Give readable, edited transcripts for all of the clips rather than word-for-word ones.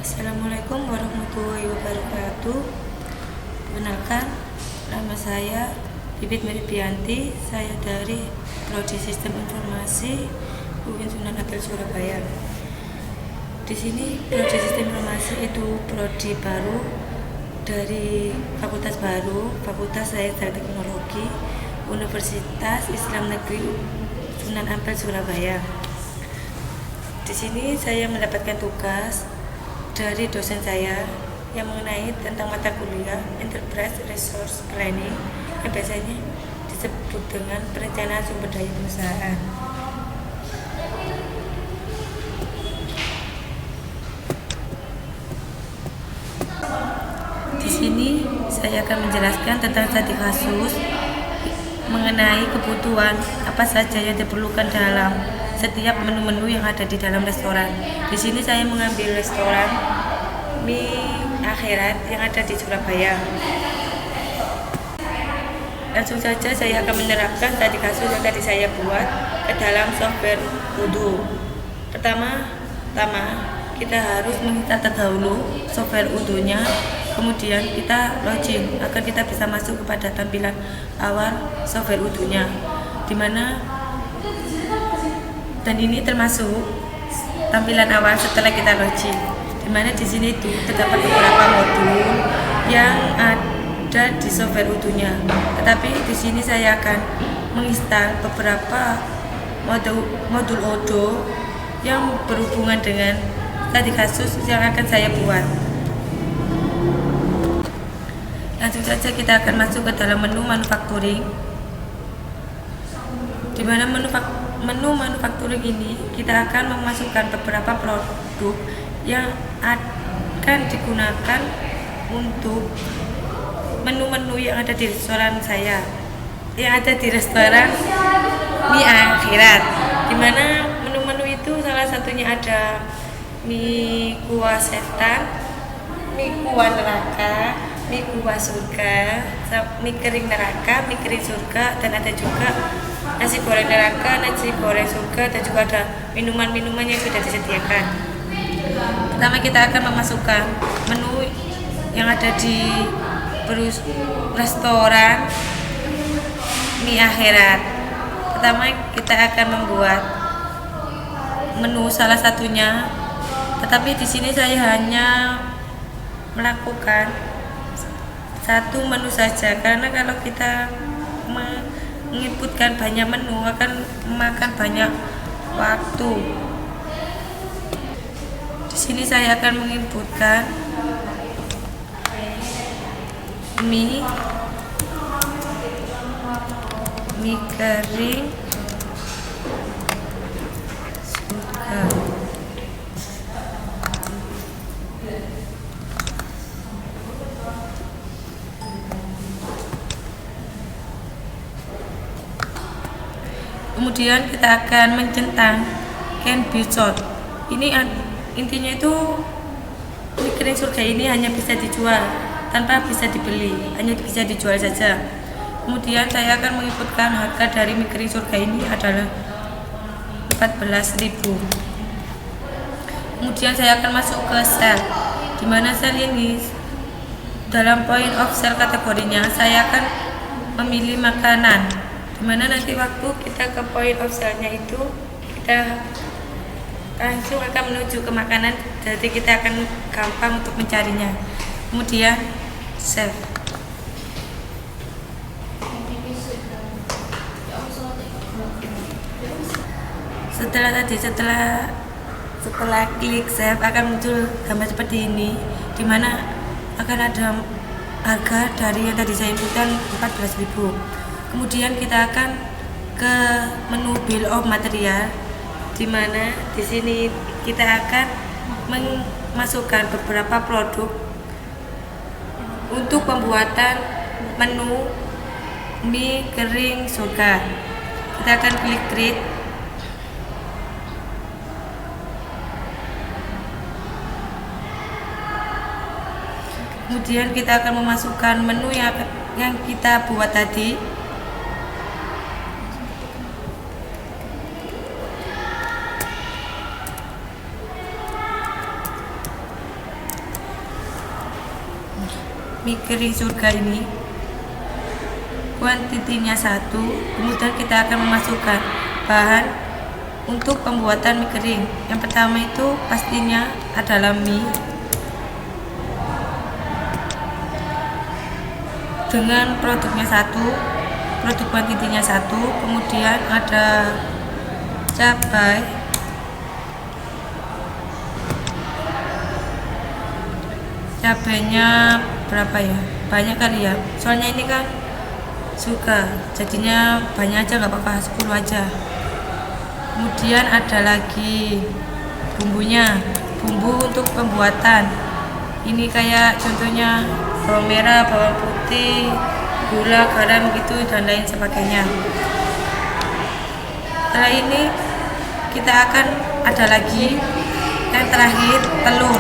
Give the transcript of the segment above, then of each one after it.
Assalamualaikum warahmatullahi wabarakatuh. Perkenalkan, nama saya Bibit Meripianti. Saya dari Prodi Sistem Informasi UIN Sunan Ampel Surabaya. Di sini Prodi Sistem Informasi itu prodi baru dari fakultas baru, Fakultas Sains dan Teknologi Universitas Islam Negeri Sunan Ampel Surabaya. Di sini saya mendapatkan tugas dari dosen saya yang mengenai tentang mata kuliah Enterprise Resource Planning yang biasanya disebut dengan perencanaan sumber daya perusahaan. Di sini saya akan menjelaskan tentang studi kasus mengenai kebutuhan apa saja yang diperlukan dalam setiap menu-menu yang ada di dalam restoran. Di sini saya mengambil restoran Mie Akhirat yang ada di Surabaya. Langsung saja saya akan menerapkan studi kasus yang tadi saya buat ke dalam software Odoo. Pertama kita harus menginstal terdahulu software Odoo-nya, kemudian kita login agar kita bisa masuk kepada tampilan awal software Odoo-nya, dan ini termasuk tampilan awal setelah kita login, dimana di sini itu terdapat beberapa modul yang ada di software Odoo-nya. Tetapi di sini saya akan menginstal beberapa modul Odoo yang berhubungan dengan studi kasus yang akan saya buat. Langsung saja kita akan masuk ke dalam menu manufacturing, di mana menu manufacturing ini kita akan memasukkan beberapa produk yang akan digunakan untuk menu-menu yang ada di restoran saya, yang ada di restoran Mie Akhirat, di mana menu-menu itu salah satunya ada mie kuah setan, mie kuah neraka, mie kuah surga, mie kering neraka, mie kering surga, dan ada juga nasi goreng neraka, nasi goreng surga, dan juga ada minuman-minuman yang sudah disediakan. Pertama kita akan memasukkan menu yang ada di restoran Mie Akhirat. Pertama kita akan membuat menu salah satunya, tetapi di sini saya hanya melakukan satu menu saja, karena kalau kita menginputkan banyak menu akan memakan banyak waktu. Di sini saya akan menginputkan mie kering surga. Kemudian kita akan mencentang can be sold. Ini intinya itu mie kering surga ini hanya bisa dijual tanpa bisa dibeli, hanya bisa dijual saja. Kemudian saya akan menginputkan harga dari mie kering surga ini adalah 14.000. Kemudian saya akan masuk ke sel, di mana sel ini dalam point of sale kategorinya saya akan memilih makanan, dimana nanti waktu kita ke point of sale-nya itu kita langsung akan menuju ke makanan, jadi kita akan gampang untuk mencarinya. Kemudian save. Setelah klik save akan muncul gambar seperti ini, dimana akan ada harga dari yang tadi saya inputkan 14.000. Kemudian kita akan ke menu bill of material, di mana di sini kita akan memasukkan beberapa produk untuk pembuatan menu mie kering surga. Kita akan klik create. Kemudian kita akan memasukkan menu yang kita buat tadi. mie kering surga ini kuantitinya 1. Kemudian kita akan memasukkan bahan untuk pembuatan mie kering. Yang pertama itu pastinya adalah mie dengan produknya 1, produk kuantitinya 1. Kemudian ada cabai, cabainya berapa ya, banyak kali ya, soalnya ini kan suka jadinya banyak aja, nggak apa-apa, 10 aja. Kemudian ada lagi bumbunya, bumbu untuk pembuatan ini kayak contohnya bawang merah, bawang putih, gula, garam gitu dan lain sebagainya. Setelah ini kita akan ada lagi yang terakhir, telur.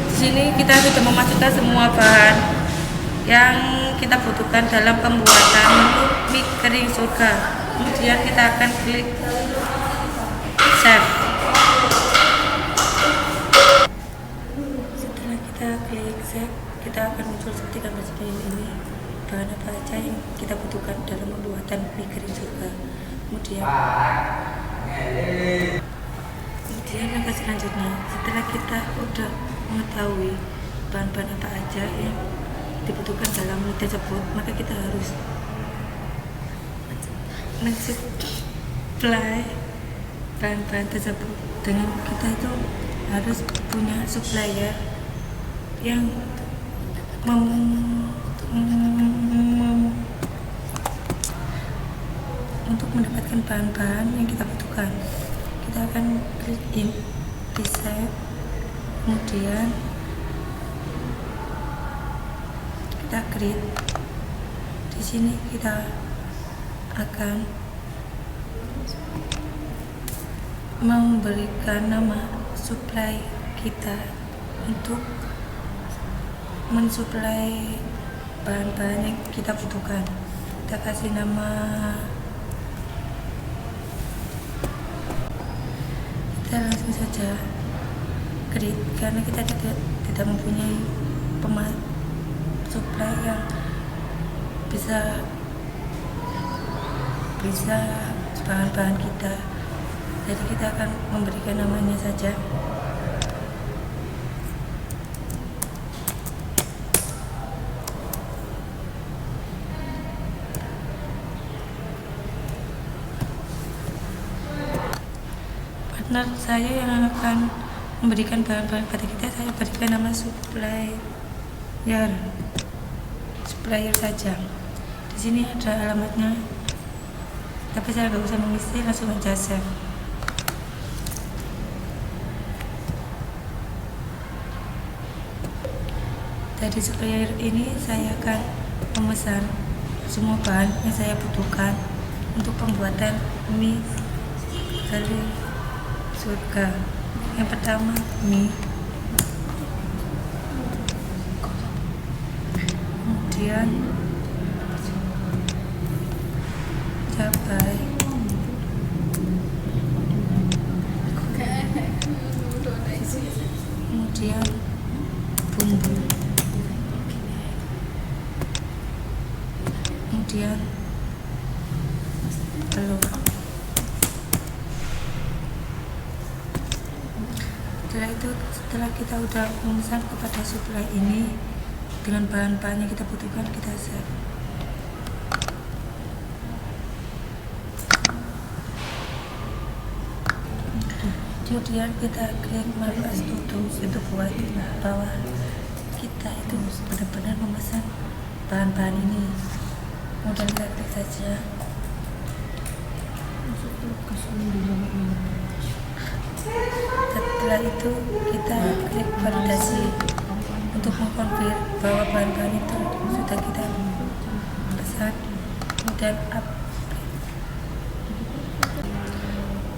Di sini kita sudah memasukkan semua bahan yang kita butuhkan dalam pembuatan menu mie kering surga. Kemudian kita akan klik save. Setelah kita klik save, kita akan muncul seperti gambar seperti ini. Bahan apa aja yang kita butuhkan dalam pembuatan mie kering surga. Kemudian langkah selanjutnya, setelah kita udah mengetahui bahan-bahan apa aja yang dibutuhkan dalam mie tersebut, maka kita harus mensuplai bahan-bahan tersebut. Dengan kita itu harus punya supplier yang untuk mendapatkan bahan-bahan yang kita butuhkan. Kita akan klik in reset, kemudian kita create. Di sini kita akan memberikan nama supply kita untuk mensuplai bahan-bahan yang kita butuhkan. Kita kasih nama, kita langsung saja create karena kita tidak mempunyai supply yang bisa bahan-bahan kita, jadi kita akan memberikan namanya saja. Partner saya yang akan memberikan bahan-bahan pada kita, saya berikan nama supplier saja. Di sini ada alamatnya, tapi saya nggak usah mengisi, langsung aja save. Dari supplier ini saya akan memesan semua bahan yang saya butuhkan untuk pembuatan mie kering surga. Yang pertama mie, kemudian cabai, kemudian bumbu, kemudian telur. Setelah kita udah memesan kepada supply ini dengan bahan-bahan yang kita butuhkan, kita save. Kemudian kita klik markas tutup itu buat bahwa kita itu benar-benar memesan bahan-bahan ini. Kemudian kita klik saja. Setelah itu kita klik validasi untuk mengkonfirmasi bahwa bahan-bahan itu sudah kita pesan. Kemudian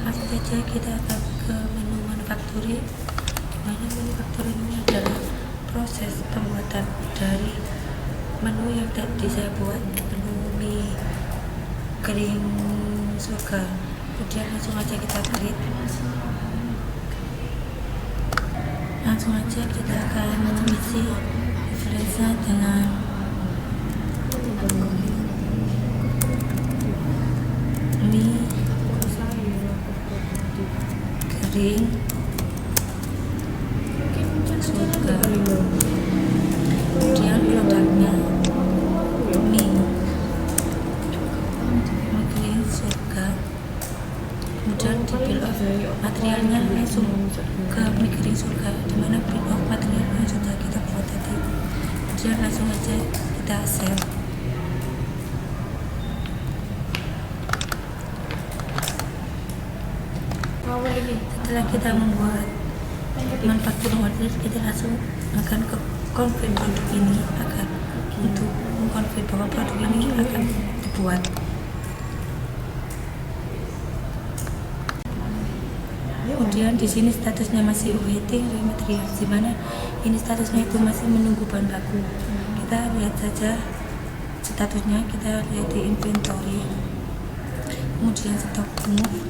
langsung saja kita akan ke menu manufacturing. Menu manufacturing ini adalah proses pembuatan dari menu yang tadi saya buat, menu mie kering surga. Kemudian langsung aja kita klik, langsung aja kita akan mengisi referensi dengan mie kering surga. Kemudian produknya mie kering surga. Kemudian di bill of materialnya langsung ke mie kering surga, dimana bill of materialnya sudah kita buat tadi. Kemudian langsung aja kita save. Setelah kita membuat manufacturing order, kita langsung akan ke confirm produk ini akan untuk mengkonfirm bahwa produk ini akan dibuat. Kemudian di sini statusnya masih waiting raw material, di mana ini statusnya itu masih menunggu bahan baku. Kita lihat saja statusnya, kita lihat di inventory, kemudian stok move.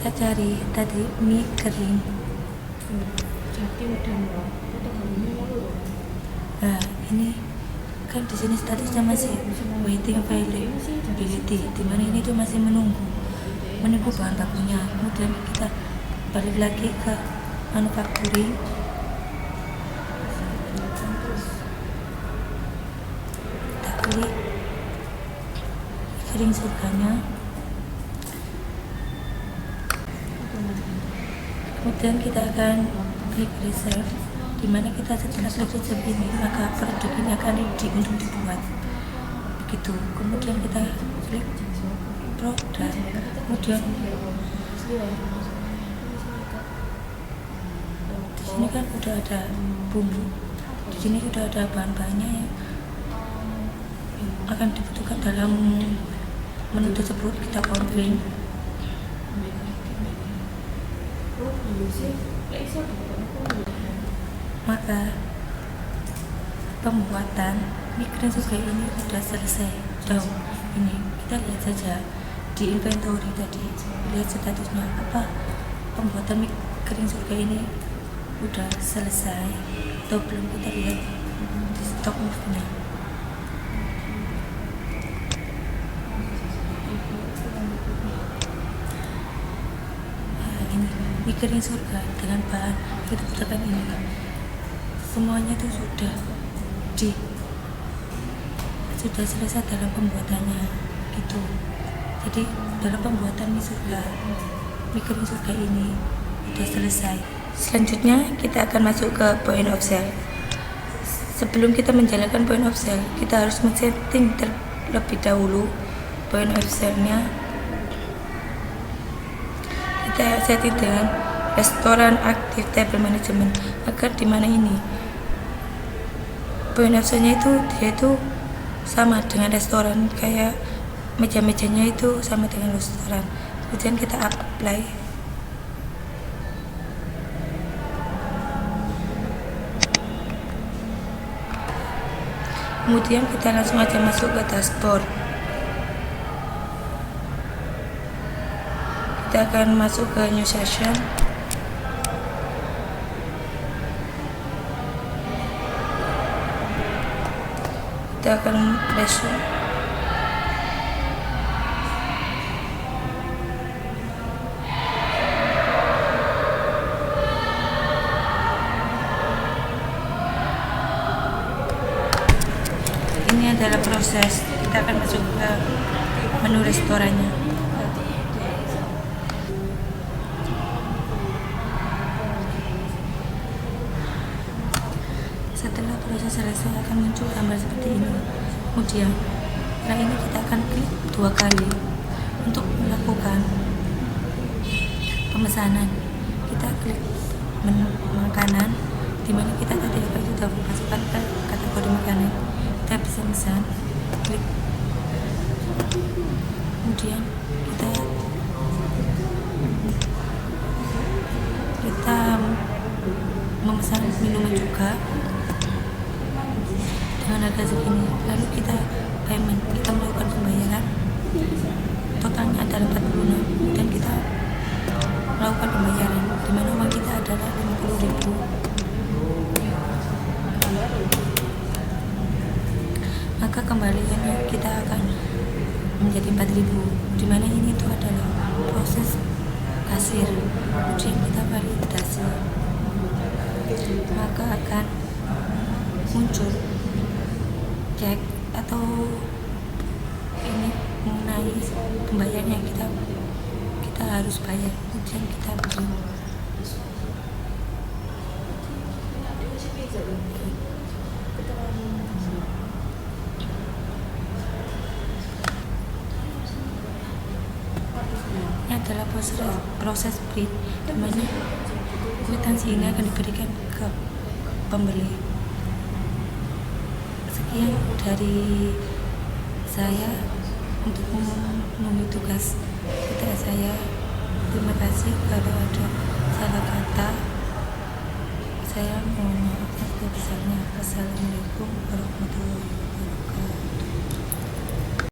Kita cari tadi mie kering. Nah, ini kan di sini statusnya masih waiting availability, di mana ini tuh masih menunggu bahan bakunya. Kemudian kita balik lagi ke manufacturing. Kita klik kering surganya. Kemudian kita akan klik reserve, di mana kita setelah klik reserve ini maka produk ini akan ready untuk dibuat. Begitu. Kemudian kita klik produk. Kemudian di sini kan udah ada bumbu. Di sini udah ada bahan-bahannya yang akan dibutuhkan dalam menu tersebut. Kita confirm. Maka pembuatan mie kering surga ini sudah selesai. Ini kita lihat saja di inventory tadi, lihat statusnya apa pembuatan mie kering surga ini udah selesai atau belum. Kita lihat di stok move-nya. Mie kering surga dengan bahan kita butuhkan ini semuanya itu sudah selesai dalam pembuatannya gitu. Jadi dalam pembuatan mie kering surga ini sudah selesai. Selanjutnya kita akan masuk ke point of sale. Sebelum kita menjalankan point of sale, kita harus men-setting terlebih dahulu point of sale-nya. Kita setting dengan restoran active table management, agar di mana ini point of sale-nya itu dia itu sama dengan restoran, kayak meja-mejanya itu sama dengan restoran. Kemudian kita apply. Kemudian kita langsung aja masuk ke dashboard. Kita akan masuk ke new session. Kita akan resume. Ini adalah proses. Kita akan masuk ke menu restorannya. Setelah proses selesai akan muncul gambar seperti ini. Kemudian setelah ini kita akan klik 2 kali untuk melakukan pemesanan. Kita klik menu makanan, di mana kita tadi sudah memasukkan ke kategori makanan. Kita bisa pesan, klik. Kemudian kita memesan minuman juga dengan harga segini, lalu kita melakukan pembayaran, totalnya adalah 46 dan kita melakukan pembayaran di mana uang kita adalah 50.000. Maka kembaliannya kita akan menjadi 4.000, di mana ini itu adalah proses kasir, kemudian kita validasi, maka akan muncul cek atau ini mengenai pembayaran yang kita harus bayar, kemudian kita beri. Ini adalah proses print, di mana kwitansi ini akan diberikan ke pembeli. Sekian dari saya untuk memenuhi tugas saya. Terima kasih. Kalau ada salah kata, saya mohon maaf sebesar-besarnya. Wassalamualaikum warahmatullahi wabarakatuh.